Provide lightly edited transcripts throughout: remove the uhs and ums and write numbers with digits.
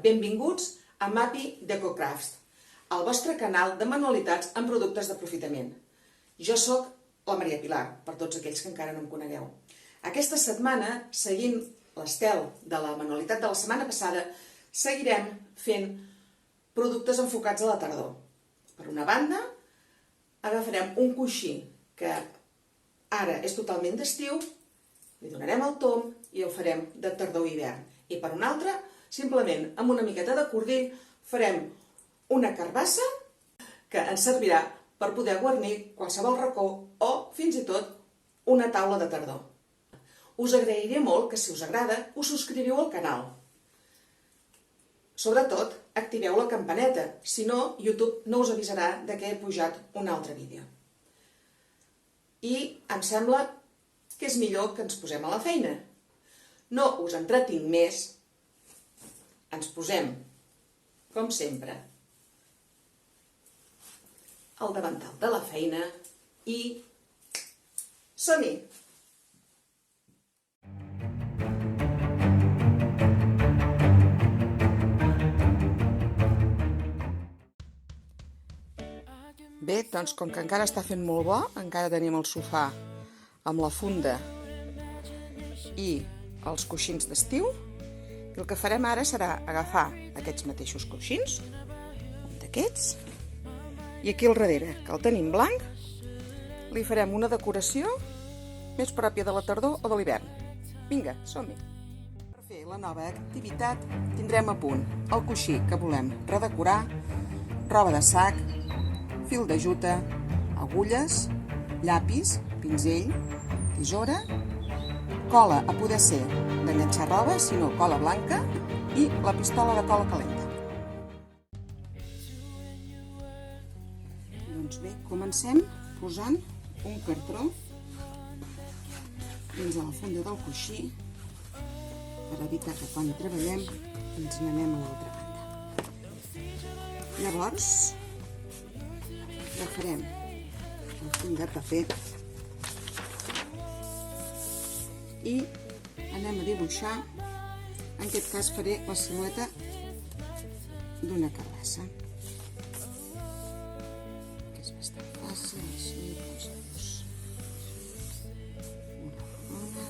benvinguts a Mappy Deco Crafts, el vostre canal de manualitats en productes d'aprofitament. Jo sóc la Maria Pilar, per tots aquells que encara no em conegueu. Aquesta setmana, seguint l'estel de la manualitat de la setmana passada, seguirem fent productes enfocats a la tardor. Per una banda, agafarem un coixí que ara és totalment d'estiu, li donarem el tom i el farem de tardor-hivern. I per una altra, simplement amb una miqueta de cordill, farem una carbassa que ens servirà per poder guarnir qualsevol racó o, fins i tot, una taula de tardor. Us agrairé molt que, si us agrada, us subscriviu al canal. Sobretot, activeu la campaneta, si no, YouTube no us avisarà de que he pujat un altre vídeo. I em sembla que és millor que ens posem a la feina. No us entretinc més, ens posem, com sempre, al davantal de la feina i som-hi! Bé, doncs com que encara està fent molt bo, encara tenim el sofà amb la funda i els coixins d'estiu, i el que farem ara serà agafar aquests mateixos coixins, un d'aquests, i aquí al darrere, que el tenim blanc, li farem una decoració més pròpia de la tardor o de l'hivern. Vinga, som-hi! Per fer la nova activitat tindrem a punt el coixí que volem redecorar, roba de sac, fil de juta, agulles, llapis, pinzell, tisora, cola a poder ser d'enganxar roba, si no cola blanca, i la pistola de cola calenta. Doncs bé, comencem posant un cartró dins de la funda del coixí per evitar que quan hi treballem ens n'anem a l'altra banda. Llavors, agafarem el full de paper i anem a dibuixar. En aquest cas faré la silueta d'una carbassa, que és bastant fàcil. Així posem-nos una corona,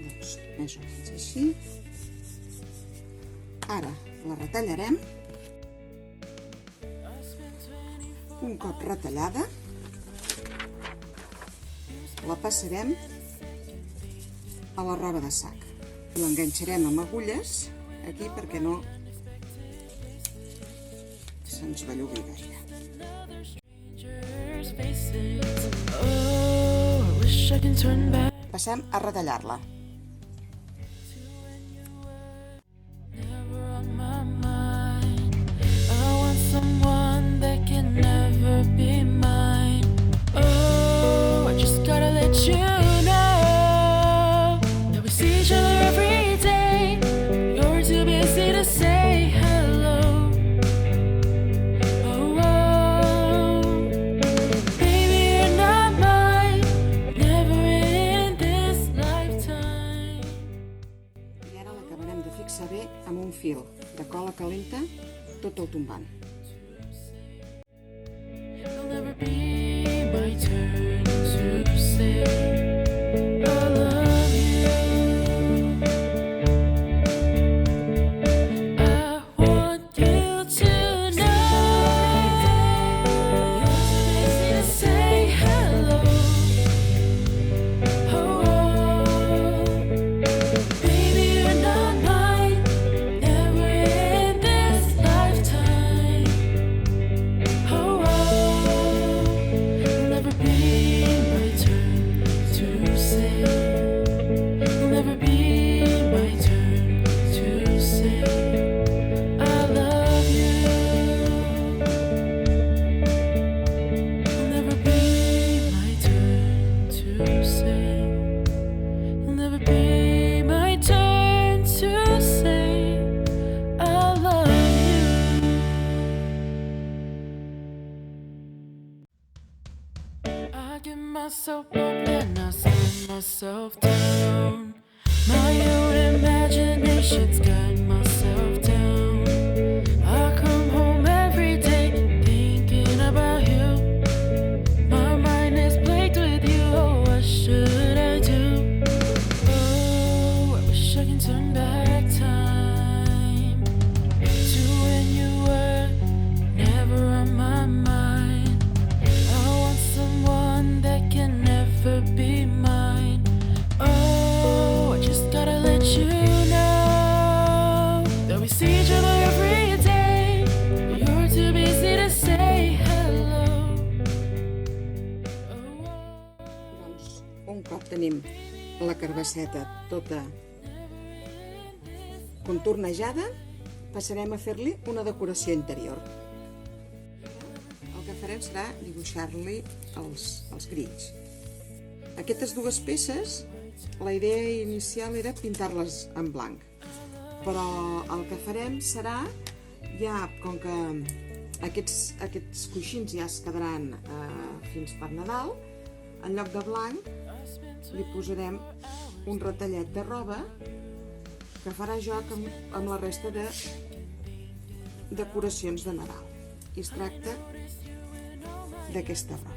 doncs més o menys així. Ara la retallarem. Un cop retallada, la passarem a la roba de sac i l'enganxarem amb agulles aquí perquè no se'ns bellugui gaire. Passem a retallar-la. Fixar bé amb un fil de cola calenta tot el tombant. Time always got myself down. I come home every day thinking about you. My mind is plagued with you. Oh, what should I do? Oh, I wish I can turn back time to when you were never on my mind. I want someone that can never be mine. Oh, I just gotta let you know that we see each other every day. You're too busy to say hello. Doncs un cop tenim la carbasseta tota contornejada, passarem a fer-li una decoració interior. El que farem serà dibuixar-li els grills. Aquestes dues peces, la idea inicial era pintar-les en blanc, però el que farem serà, ja com que aquests coixins ja es quedaran fins per Nadal, en lloc de blanc li posarem un retallet de roba que farà joc amb la resta de decoracions de Nadal. I es tracta d'aquesta roba.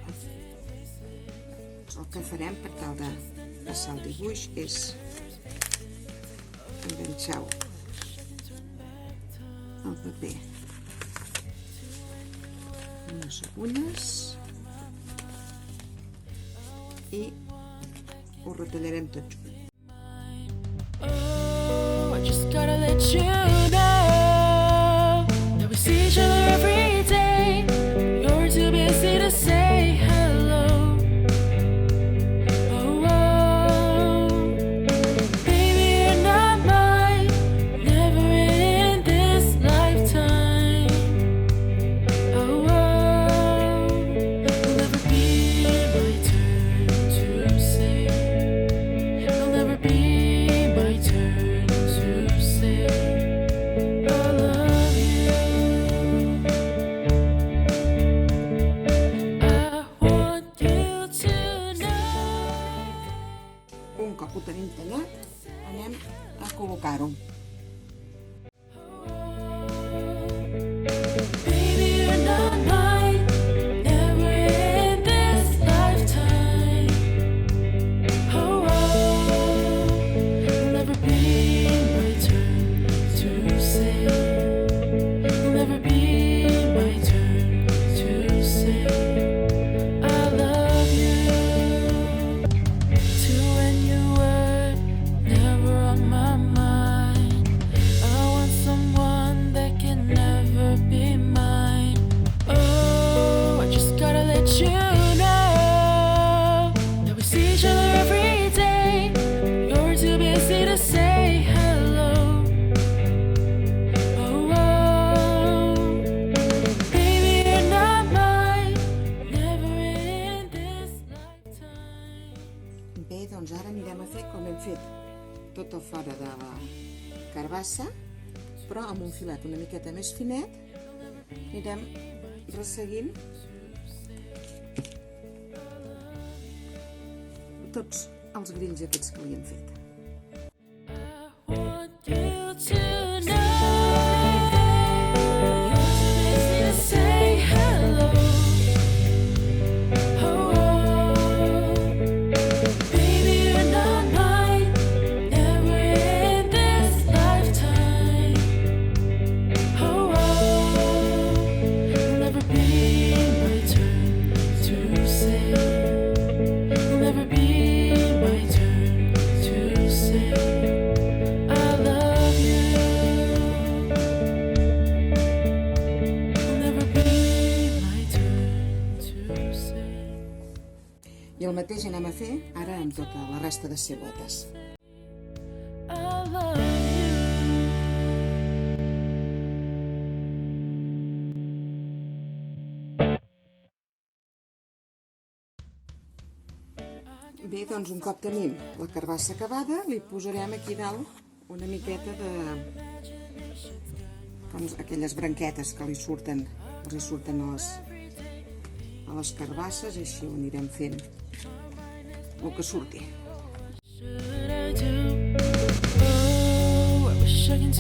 El que farem per tal de passar el dibuix és enganxar el paper amb les agulles i ho retallarem tot junt. Oh, I just gotta let you know that we see each other every day. You're too busy to say hello. Oh, oh, baby, you're not mine, never in this lifetime. Oh, oh, it'll never be my turn to say. It'll never be my turn to say I love you. I want you to know. Un cop ho tenim tallat, anem a col·locar-ho. Baby, you're not mine, never in this lifetime. Oh, oh, it'll never be my turn to say. It'll never be my turn to say I love you. To when you were never on my mind. I want someone that can never be mine. Oh, I just gotta let you know that we see each other every day. You're too busy to say hello. Oh, oh, baby, you're not mine, never in this lifetime. Bé, doncs ara anirem a fer com hem fet tot el fora de la carbassa, però amb un filet una miqueta més finet. Anirem resseguint tots els grills aquests que li hem fet. I want you to know you're too busy to say hello. Oh, oh, baby, you're not mine, never in this lifetime. Oh, oh, it'll never be my turn to say. It'll never be my turn to say I love you. It'll never be my turn to say I el mateix anem a fer ara amb tota la resta de cebotes. I love you. Bé, doncs un cop tenim la carbassa acabada, li posarem aquí dalt una miqueta de com aquelles branquetes que li surten a les carbasses, així ho anirem fent el que surti. Should I do? Oh, I wish I can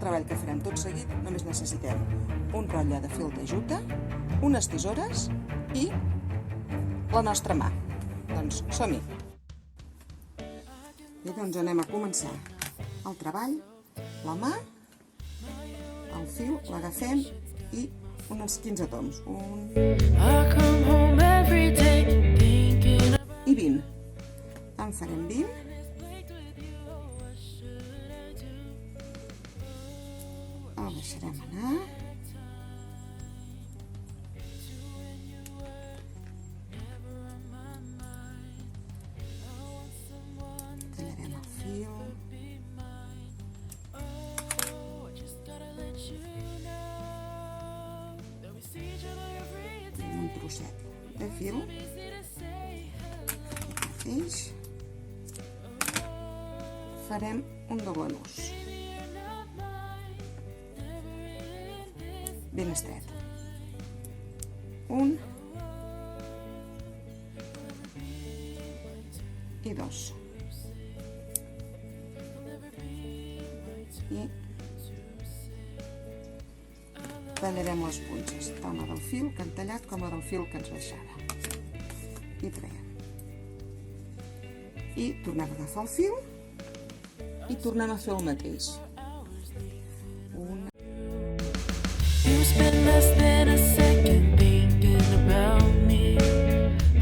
treball que farem tot seguit només necessitem un rotlle de fil de juta, unes tisores i la nostra mà. Doncs som-hi! Bé, doncs anem a començar el treball. La mà, el fil, l'agafem i uns 15 toms. I come home every day thinking I 20. En farem 20. El deixarem anar. Tallarem el fil. I un trosset de fil. Mateix. Farem un doble nus. Ben estret. Un. I dos. I tallarem les punxes, tant la del fil que hem tallat com la del fil que ens baixava. I traiem. I tornem a agafar el fil i tornem a fer el mateix. you spend less than a second thinking about me.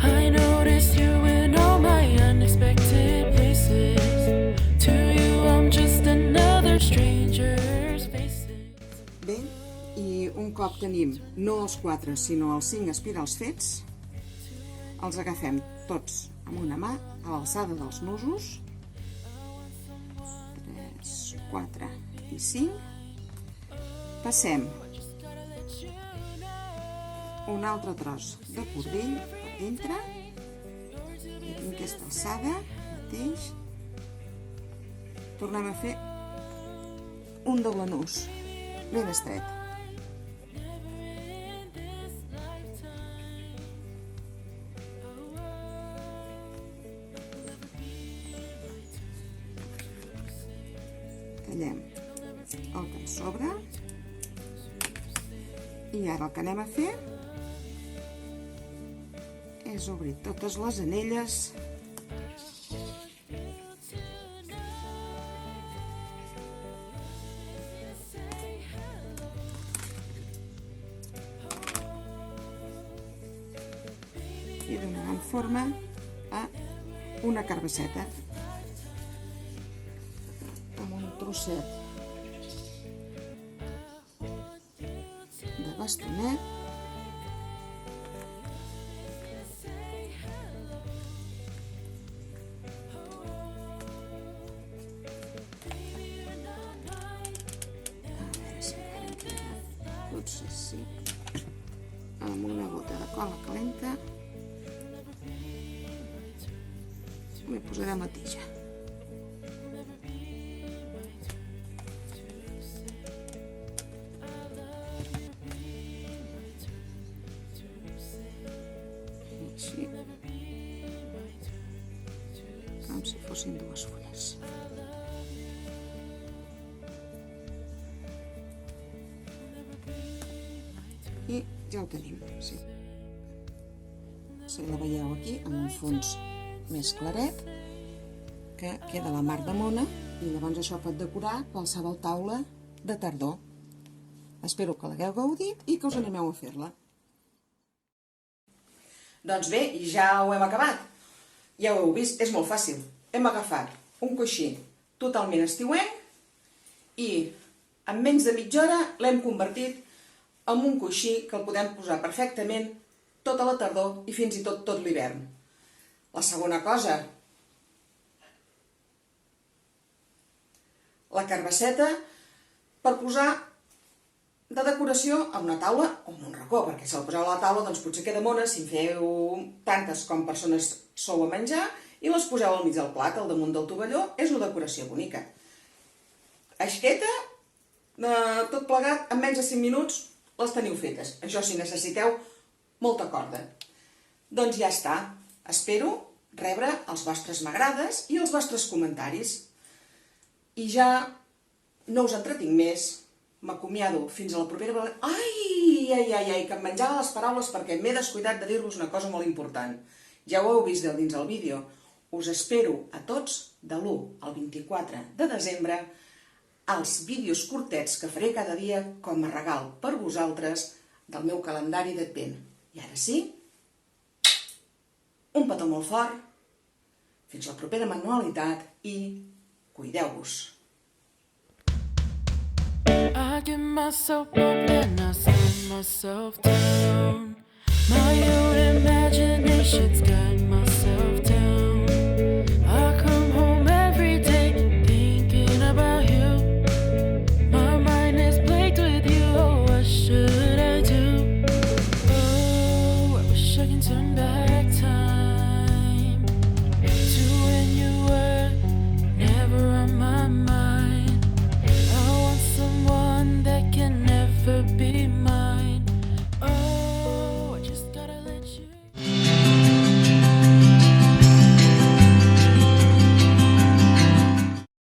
I notice you in all my unexpected places. To you I'm just another stranger's faces. Bé, i un cop tenim no els 4 sinó els 5 espirals fets, els agafem tots amb una mà a l'alçada dels nusos. 3, 4 i 5. Passem un altre tros de cordill per dintre i en aquesta alçada mateix tornem a fer un doble nus ben estret. Tallem el que ens sobra i ara el que anem a fer és obrir totes les anelles i donant forma a una carbasseta amb un trosset de bastonet. Potser sí, amb una gota de cola calenta li posarem la tija. Així, com si fossin dues fulles. I ja ho tenim. Sí. Si la veieu aquí, amb un fons més claret, que queda la mar de mona, i llavors això pot decorar qualsevol taula de tardor. Espero que l'hagueu gaudit i que us animeu a fer-la. Doncs bé, ja ho hem acabat. Ja ho heu vist, és molt fàcil. Hem agafat un coixí totalment estiuenc i en menys de mitja hora l'hem convertit amb un coixí que el podem posar perfectament tota la tardor i fins i tot l'hivern. La segona cosa, la carbasseta per posar de decoració a una taula o en un racó, perquè si el poseu a la taula doncs potser queda mona si en feu tantes com persones sou a menjar i les poseu al mig del plat, al damunt del tovalló, és una decoració bonica. Aixqueta, tot plegat, en menys de 5 minuts les teniu fetes. Això si necessiteu molta corda. Doncs ja està. Espero rebre els vostres m'agrades i els vostres comentaris. I ja no us entretinc més, m'acomiado fins a la propera... Ai, que em menjava les paraules perquè m'he descuidat de dir-vos una cosa molt important. Ja ho heu vist dins el vídeo. Us espero a tots de l'1 al 24 de desembre als vídeos curtets que faré cada dia com a regal per vosaltres del meu calendari d'Advent. I ara sí, un petó molt fort, fins la propera manualitat i cuideu-vos. I get myself up and I sing myself down. My own imagination's got my